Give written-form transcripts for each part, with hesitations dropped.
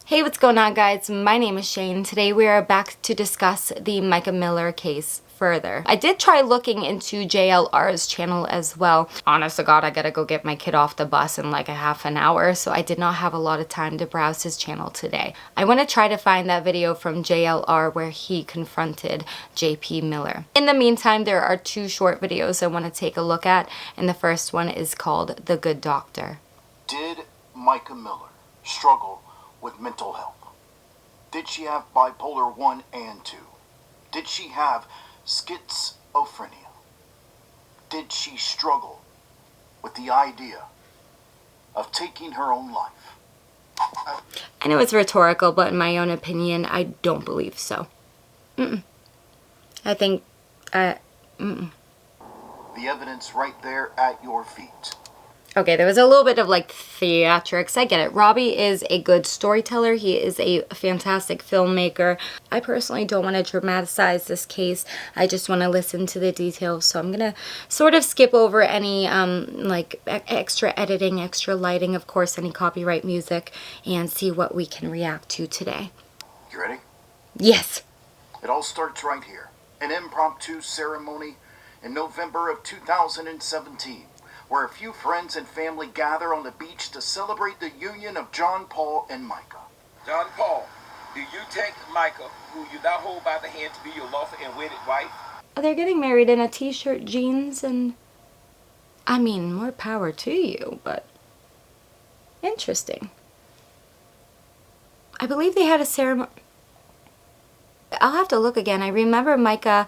Hey, what's going on, guys? My name is Shane. Today we are back to discuss the Mica Miller case further. I did try looking into JLR's channel as well. Honest to God, I gotta go get my kid off the bus in like a half an hour, so I did not have a lot of time to browse his channel today. I want to try to find that video from JLR where he confronted JP Miller. In the meantime, there are two short videos I want to take a look at, and the first one is called The Good Doctor. Did Mica Miller struggle with mental health? Did she have bipolar 1 and 2? Did she have schizophrenia? Did she struggle with the idea of taking her own life? I know it's rhetorical, but in my own opinion, I don't believe so. I think, The evidence right there at your feet. Okay, there was a little bit of like theatrics. I get it. Robbie is a good storyteller. He is a fantastic filmmaker. I personally don't want to dramatize this case. I just want to listen to the details. So I'm going to sort of skip over any like extra editing, extra lighting, of course, any copyright music, and see what we can react to today. You ready? Yes. It all starts right here. An impromptu ceremony in November of 2017. Where a few friends and family gather on the beach to celebrate the union of John Paul and Mica. John Paul, do you take Mica, who you now hold by the hand, to be your lawful and wedded wife? They're getting married in a t-shirt, jeans, and I mean, more power to you, but interesting. I believe they had a ceremony. I'll have to look again. I remember Mica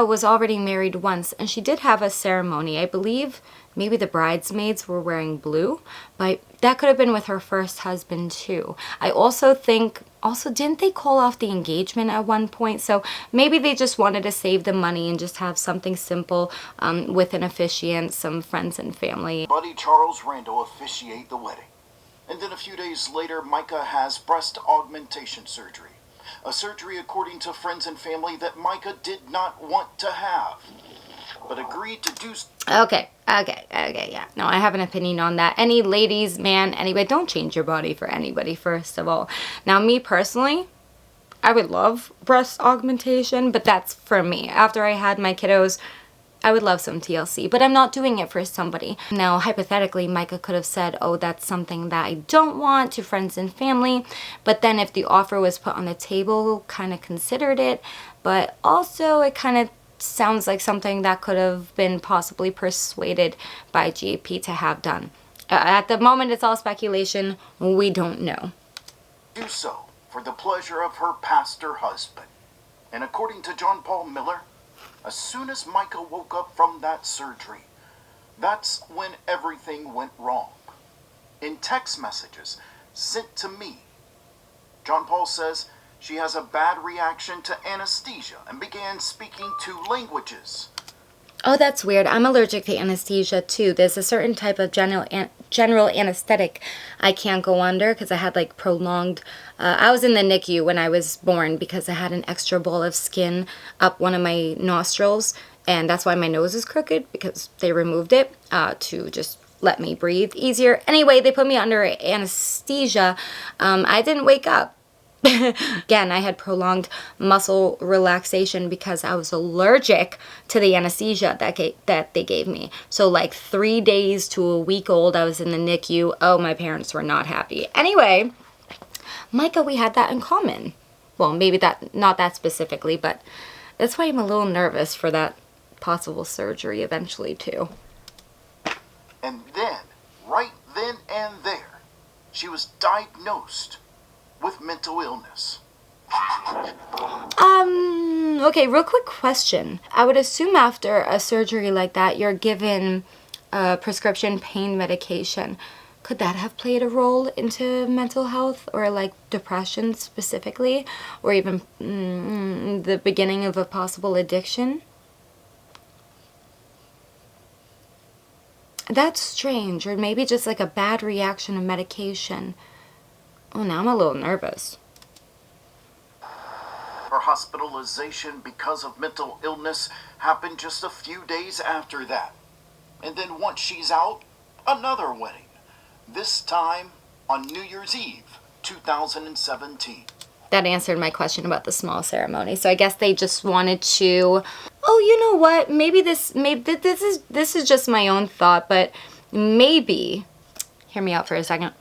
was already married once, and she did have a ceremony. I believe maybe the bridesmaids were wearing blue, but that could have been with her first husband too. I also think, didn't they call off the engagement at one point? So maybe they just wanted to save the money and just have something simple with an officiant, some friends and family. Buddy Charles Randall officiate the wedding. And then a few days later, Mica has breast augmentation surgery. A surgery, according to friends and family, that Mica did not want to have, but agreed to do. Okay, yeah. No, I have an opinion on that. Any ladies, man, anybody, don't change your body for anybody, first of all. Now, me personally, I would love breast augmentation, but that's for me. After I had my kiddos, I would love some TLC, but I'm not doing it for somebody. Now, hypothetically, Mica could have said, oh, that's something that I don't want, to friends and family. But then if the offer was put on the table, kind of considered it. But also, it kind of sounds like something that could have been possibly persuaded by JP to have done. At the moment, it's all speculation. We don't know. Do so for the pleasure of her pastor husband. And according to John Paul Miller, as soon as Mica woke up from that surgery, that's when everything went wrong. In text messages sent to me, John Paul says she has a bad reaction to anesthesia and began speaking 2 languages. Oh, that's weird. I'm allergic to anesthesia too. There's a certain type of general anesthetic I can't go under because I had like prolonged... I was in the NICU when I was born because I had an extra ball of skin up one of my nostrils, and that's why my nose is crooked, because they removed it to just let me breathe easier. Anyway, they put me under anesthesia. I didn't wake up. Again, I had prolonged muscle relaxation because I was allergic to the anesthesia that they gave me. So like 3 days to a week old, I was in the NICU. Oh, my parents were not happy. Anyway, Mica, we had that in common. Well, maybe not that specifically, but that's why I'm a little nervous for that possible surgery eventually too. And then, right then and there, she was diagnosed with mental illness. Okay, real quick question. I would assume after a surgery like that, you're given prescription pain medication. Could that have played a role into mental health, or like depression specifically, or even the beginning of a possible addiction? That's strange, or maybe just like a bad reaction to medication. Oh, now I'm a little nervous. Her hospitalization because of mental illness happened just a few days after that. And then once she's out, another wedding. This time on New Year's Eve 2017. That answered my question about the small ceremony. So I guess they just wanted to, oh, you know what? Maybe this is just my own thought, but maybe, hear me out for a second.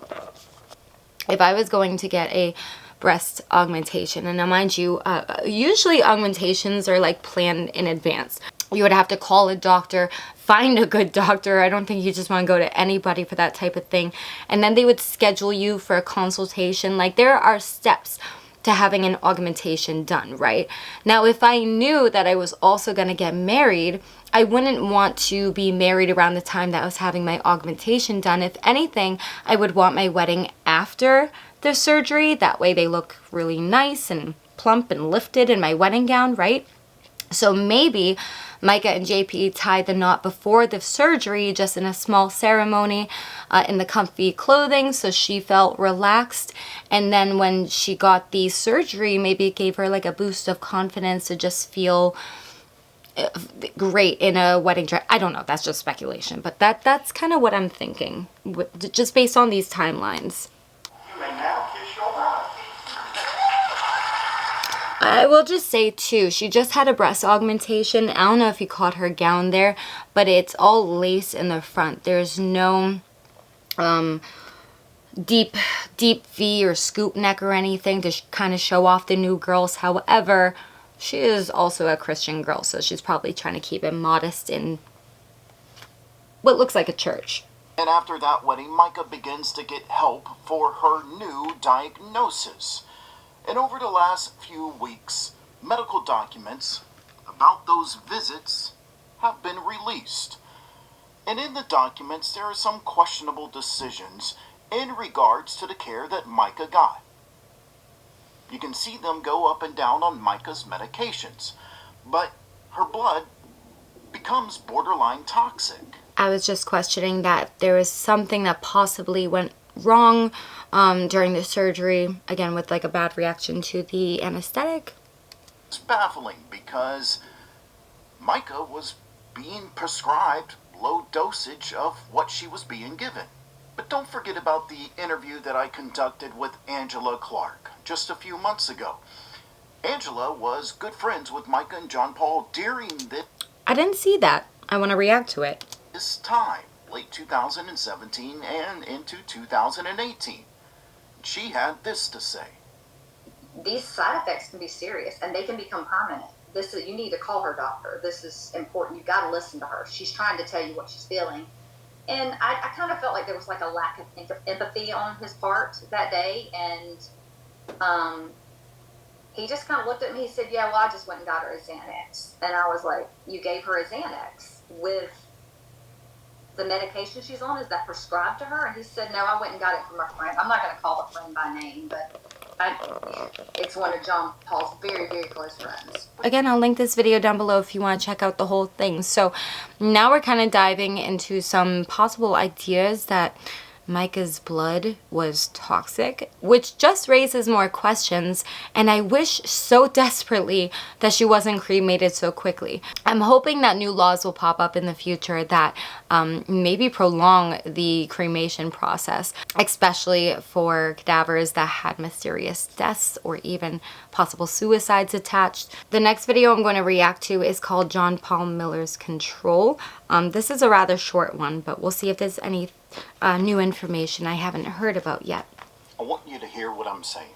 If I was going to get a breast augmentation, and now mind you, usually augmentations are like planned in advance. You would have to call a doctor, find a good doctor. I don't think you just want to go to anybody for that type of thing. And then they would schedule you for a consultation. Like, there are steps to having an augmentation done, right? Now, if I knew that I was also going to get married, I wouldn't want to be married around the time that I was having my augmentation done. If anything, I would want my wedding after the surgery. That way they look really nice and plump and lifted in my wedding gown, right? So maybe Mica and JP tied the knot before the surgery, just in a small ceremony, in the comfy clothing, so she felt relaxed. And then when she got the surgery, maybe it gave her like a boost of confidence to just feel great in a wedding dress. I don't know, that's just speculation, but that's kind of what I'm thinking, just based on these timelines. I will just say too, she just had a breast augmentation. I don't know if you caught her gown there, but it's all lace in the front. There's no deep V or scoop neck or anything to kind of show off the new girls. However, she is also a Christian girl, so she's probably trying to keep it modest in what looks like a church. And after that wedding, Mica begins to get help for her new diagnosis. And over the last few weeks, medical documents about those visits have been released. And in the documents, there are some questionable decisions in regards to the care that Mica got. You can see them go up and down on Mica's medications, but her blood becomes borderline toxic. I was just questioning that there was something that possibly went wrong during the surgery, again with like a bad reaction to the anesthetic. It's baffling because Mica was being prescribed low dosage of what she was being given. But don't forget about the interview that I conducted with Angela Clark just a few months ago. Angela was good friends with Mica and John Paul during I didn't see that. I want to react to it. This time, late 2017 and into 2018. She had this to say. These side effects can be serious and they can become permanent. You need to call her doctor. This is important. You've got to listen to her. She's trying to tell you what she's feeling. And I kind of felt like there was like a lack of empathy on his part that day. And he just kind of looked at me. He said, yeah, well, I just went and got her a Xanax. And I was like, you gave her a Xanax with the medication she's on? Is that prescribed to her? And he said, no, I went and got it from a friend. I'm not going to call the friend by name, but it's one of John Paul's very, very close friends. Again, I'll link this video down below if you want to check out the whole thing. So now we're kind of diving into some possible ideas that Mica's blood was toxic, which just raises more questions, and I wish so desperately that she wasn't cremated so quickly. I'm hoping that new laws will pop up in the future that maybe prolong the cremation process, especially for cadavers that had mysterious deaths or even possible suicides attached. The next video I'm going to react to is called John Paul Miller's Control. This is a rather short one, but we'll see if there's any new information I haven't heard about yet. I want you to hear what I'm saying.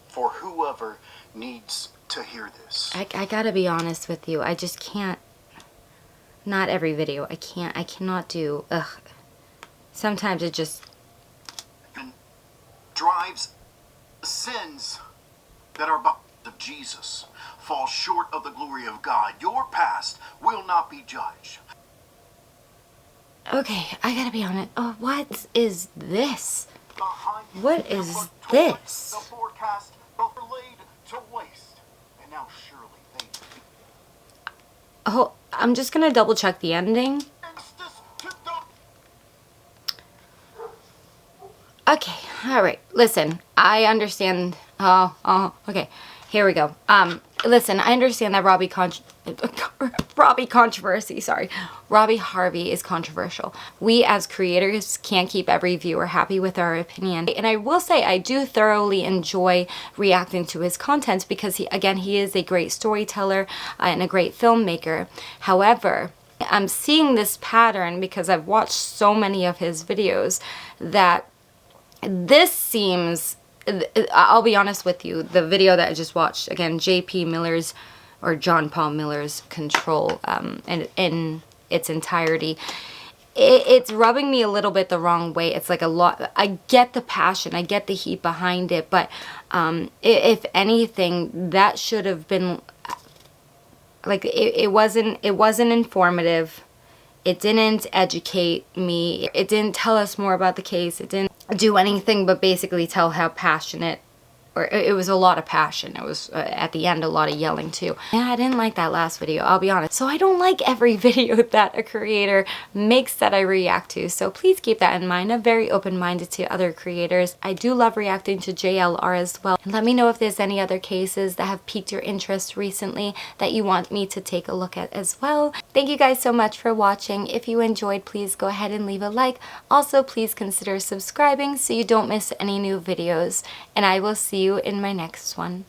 For whoever needs to hear this. I gotta be honest with you. I just can't. Not every video. I cannot do. Ugh. Sometimes it just drives sins that are of Jesus fall short of the glory of God. Your past will not be judged. Okay, I gotta be honest. Oh, what is this? What is this? The forecast were laid to waste, and now surely they. Oh, I'm just gonna double check the ending. Okay, all right. Listen, I understand. Oh, okay. Here we go. listen, I understand that Robbie Harvey is controversial. We as creators can't keep every viewer happy with our opinion. And I will say I do thoroughly enjoy reacting to his content because he is a great storyteller and a great filmmaker. However, I'm seeing this pattern because I've watched so many of his videos that this seems, I'll be honest with you, the video that I just watched, again, John Paul Miller's Control, in its entirety, it's rubbing me a little bit the wrong way. It's like a lot, I get the passion, I get the heat behind it, but if anything, that should have been, like, it wasn't informative. It didn't educate me. It didn't tell us more about the case. It didn't do anything but basically tell how passionate, or it was a lot of passion. It was, at the end, a lot of yelling too. Yeah, I didn't like that last video, I'll be honest. So I don't like every video that a creator makes that I react to. So please keep that in mind. I'm very open-minded to other creators. I do love reacting to JLR as well. And let me know if there's any other cases that have piqued your interest recently that you want me to take a look at as well. Thank you guys so much for watching. If you enjoyed, please go ahead and leave a like. Also, please consider subscribing so you don't miss any new videos. And I will see you in my next one.